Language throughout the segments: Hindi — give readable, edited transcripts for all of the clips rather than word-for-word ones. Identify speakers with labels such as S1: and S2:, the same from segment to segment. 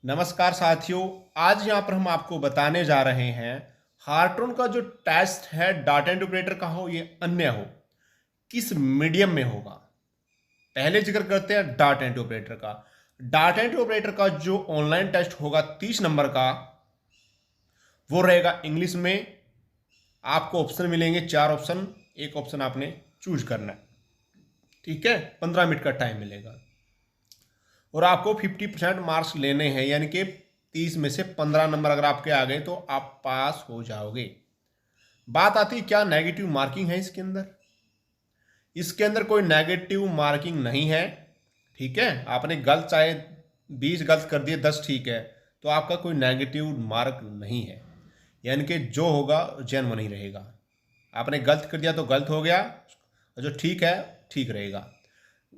S1: नमस्कार साथियों। आज यहाँ पर हम आपको बताने जा रहे हैं हार्ट्रॉन का जो टेस्ट है डाटा इंटरप्रेटर का हो ये अन्य हो किस मीडियम में होगा। पहले जिक्र करते हैं डाटा इंटरप्रेटर का। डाटा इंटरप्रेटर का जो ऑनलाइन टेस्ट होगा 30 नंबर का वो रहेगा इंग्लिश में। आपको ऑप्शन मिलेंगे 4 ऑप्शन, एक ऑप्शन आपने चूज करना है। ठीक है, 15 मिनट का टाइम मिलेगा और आपको 50% मार्क्स लेने हैं, यानी कि 30 में से 15 नंबर अगर आपके आ गए तो आप पास हो जाओगे। बात आती है क्या नेगेटिव मार्किंग है इसके अंदर। इसके अंदर कोई नेगेटिव मार्किंग नहीं है। ठीक है, आपने गलत चाहे 20 गलत कर दिए 10 ठीक है, तो आपका कोई नेगेटिव मार्क नहीं है, यानी कि जो होगा जेन्युइन ही रहेगा। आपने गलत कर दिया तो गलत हो गया और जो ठीक है ठीक रहेगा।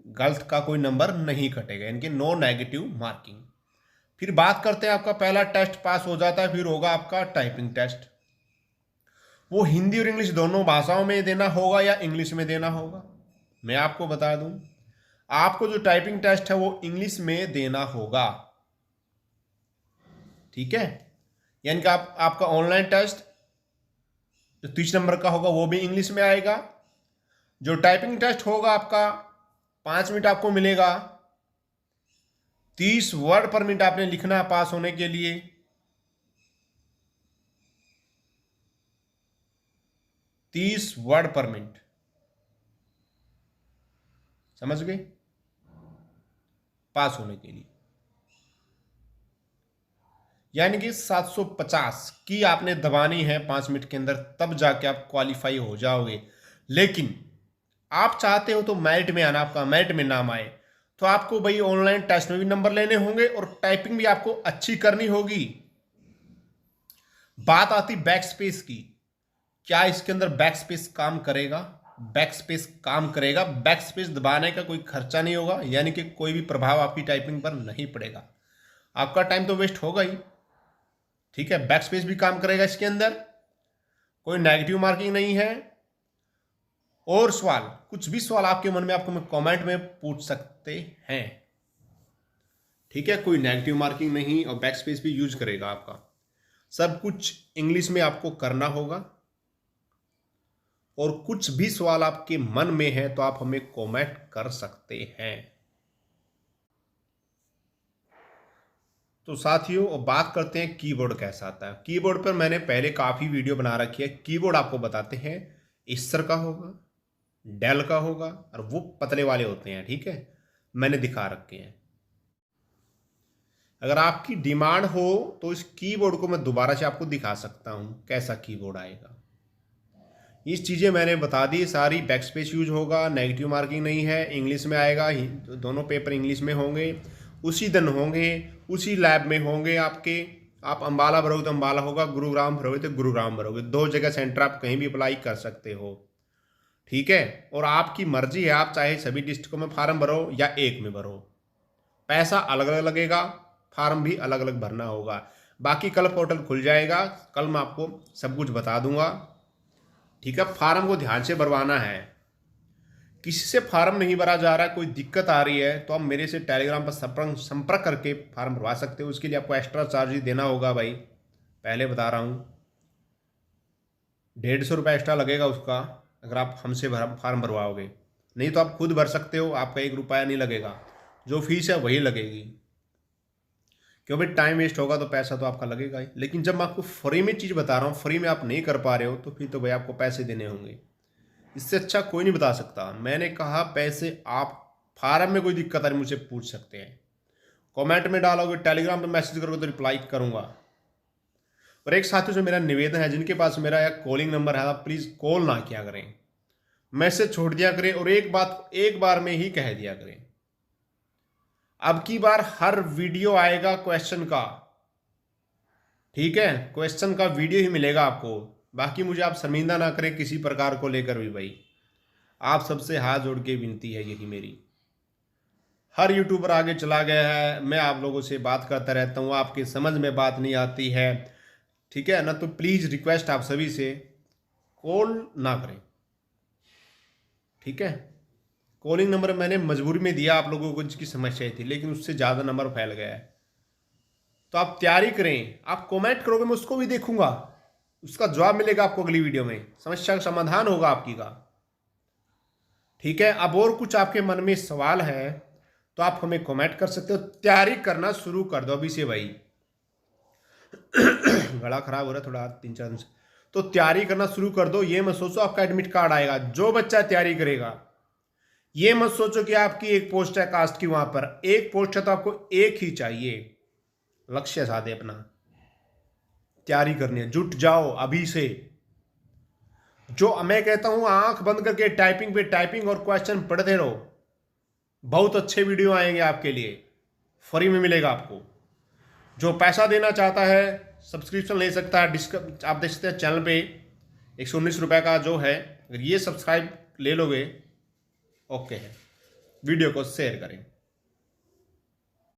S1: गलत का कोई नंबर नहीं कटेगा, यानी कि नो नेगेटिव मार्किंग। फिर बात करते हैं आपका पहला टेस्ट पास हो जाता है, फिर होगा आपका टाइपिंग टेस्ट। वो हिंदी और इंग्लिश दोनों भाषाओं में देना होगा या इंग्लिश में देना होगा। मैं आपको बता दूं, आपको जो टाइपिंग टेस्ट है वो इंग्लिश में देना होगा। ठीक है, यानी कि आपका ऑनलाइन टेस्ट जो 30 नंबर का होगा वो भी इंग्लिश में आएगा। जो टाइपिंग टेस्ट होगा आपका 5 मिनट आपको मिलेगा। 30 वर्ड पर मिनट आपने लिखना है पास होने के लिए। 30 वर्ड पर मिनट, समझ गए, पास होने के लिए। यानी कि 750 की आपने दबानी है 5 मिनट के अंदर, तब जाके आप क्वालिफाई हो जाओगे। लेकिन आप चाहते हो तो मेरिट में आना, आपका मेरिट में नाम आए, तो आपको भाई ऑनलाइन टेस्ट में भी नंबर लेने होंगे और टाइपिंग भी आपको अच्छी करनी होगी। बात आती बैक स्पेस की। क्या इसके अंदर बैक स्पेस काम करेगा? बैक स्पेस काम करेगा। बैक स्पेस दबाने का कोई खर्चा नहीं होगा, यानी कि कोई भी प्रभाव आपकी टाइपिंग पर नहीं पड़ेगा। आपका टाइम तो वेस्ट होगा ही। ठीक है, बैक स्पेस भी काम करेगा इसके अंदर, कोई नेगेटिव मार्किंग नहीं है। और सवाल, कुछ भी सवाल आपके मन में आपको मैं कमेंट में पूछ सकते हैं। ठीक है, कोई नेगेटिव मार्किंग नहीं और बैक स्पेस भी यूज करेगा आपका। सब कुछ इंग्लिश में आपको करना होगा। और कुछ भी सवाल आपके मन में है तो आप हमें कमेंट कर सकते हैं। तो साथियों अब बात करते हैं कीबोर्ड कैसा आता है। कीबोर्ड पर मैंने पहले काफ़ी वीडियो बना रखी है। कीबोर्ड आपको बताते हैं, एसर का होगा, डेल का होगा और वो पतले वाले होते हैं। ठीक है, मैंने दिखा रखे हैं। अगर आपकी डिमांड हो तो इस कीबोर्ड को मैं दोबारा से आपको दिखा सकता हूं कैसा कीबोर्ड आएगा। इस चीज़ें मैंने बता दी सारी। बैक स्पेस यूज होगा, नेगेटिव मार्किंग नहीं है, इंग्लिश में आएगा, दोनों पेपर इंग्लिश में होंगे, उसी दिन होंगे, उसी लैब में होंगे आपके। आप अंबाला भरोगे तो अंबाला होगा, गुरुग्राम भरोगे तो गुरुग्राम भरोगे। 2 जगह सेंटर आप कहीं भी अप्लाई कर सकते हो। ठीक है, और आपकी मर्जी है, आप चाहे सभी डिस्ट्रिक्टों में फार्म भरो या एक में भरो। पैसा अलग अलग लगेगा, फार्म भी अलग अलग भरना होगा। बाकी कल पोर्टल खुल जाएगा, कल मैं आपको सब कुछ बता दूंगा। ठीक है, फार्म को ध्यान से भरवाना है। किसी से फार्म नहीं भरा जा रहा है, कोई दिक्कत आ रही है तो आप मेरे से टेलीग्राम पर संपर्क करके फार्म भरवा सकते हो। उसके लिए आपको एक्स्ट्रा चार्ज देना होगा भाई, पहले बता रहा हूँ। 150 रुपये एक्स्ट्रा लगेगा उसका, अगर आप हमसे फार्म भरवाओगे। नहीं तो आप खुद भर सकते हो, आपका 1 रुपया नहीं लगेगा, जो फीस है वही लगेगी। क्योंकि टाइम वेस्ट होगा तो पैसा तो आपका लगेगा ही। लेकिन जब मैं आपको फ्री में चीज़ बता रहा हूँ, फ्री में आप नहीं कर पा रहे हो, तो फिर तो भाई आपको पैसे देने होंगे। इससे अच्छा कोई नहीं बता सकता। मैंने कहा पैसे आप फार्म में कोई दिक्कत आ रही मुझसे पूछ सकते हैं, कमेंट में डालोगे, टेलीग्राम पे मैसेज करोगे तो रिप्लाई करूंगा। और एक साथियों से मेरा निवेदन है, जिनके पास मेरा एक कॉलिंग नंबर है, आप प्लीज़ कॉल ना किया करें, मैसेज छोड़ दिया करें और एक बार में ही कह दिया करें। अब की बार हर वीडियो आएगा क्वेश्चन का। ठीक है, क्वेश्चन का वीडियो ही मिलेगा आपको। बाकी मुझे आप शर्मिंदा ना करें किसी प्रकार को लेकर भी भाई। आप सबसे हाथ जोड़ के विनती है यही मेरी। हर यूट्यूबर आगे चला गया है, मैं आप लोगों से बात करता रहता हूँ, आपके समझ में बात नहीं आती है। ठीक है ना, तो प्लीज़ रिक्वेस्ट आप सभी से कॉल ना करें। ठीक है, कॉलिंग नंबर मैंने मजबूरी में दिया आप लोगों को, जिसकी समस्या थी, लेकिन उससे ज़्यादा नंबर फैल गया है। तो आप तैयारी करें, आप कमेंट करोगे मैं उसको भी देखूंगा, उसका जवाब मिलेगा आपको अगली वीडियो में, समस्या का समाधान होगा आपकी का। ठीक है, अब और कुछ आपके मन में सवाल है तो आप हमें कमेंट कर सकते हो। तैयारी करना शुरू कर दो अभी से भाई। गला खराब हो रहा है थोड़ा 3-4 दिन से, तो तैयारी करना शुरू कर दो। ये मत सोचो आपका एडमिट कार्ड आएगा। जो बच्चा तैयारी करेगा, ये मत सोचो कि आपकी एक पोस्ट है कास्ट की, वहां पर एक पोस्ट है तो आपको एक ही चाहिए। लक्ष्य साधे अपना, तैयारी करनी है, जुट जाओ अभी से। जो मैं कहता हूं आंख बंद करके टाइपिंग पे टाइपिंग और क्वेश्चन पढ़ते रहो। बहुत अच्छे वीडियो आएंगे आपके लिए, फ्री में मिलेगा आपको। जो पैसा देना चाहता है सब्सक्रिप्शन ले सकता है। आप देख सकते हैं चैनल पे 119 रुपये का जो है, अगर ये सब्सक्राइब ले लोगे ओके है। वीडियो को शेयर करें।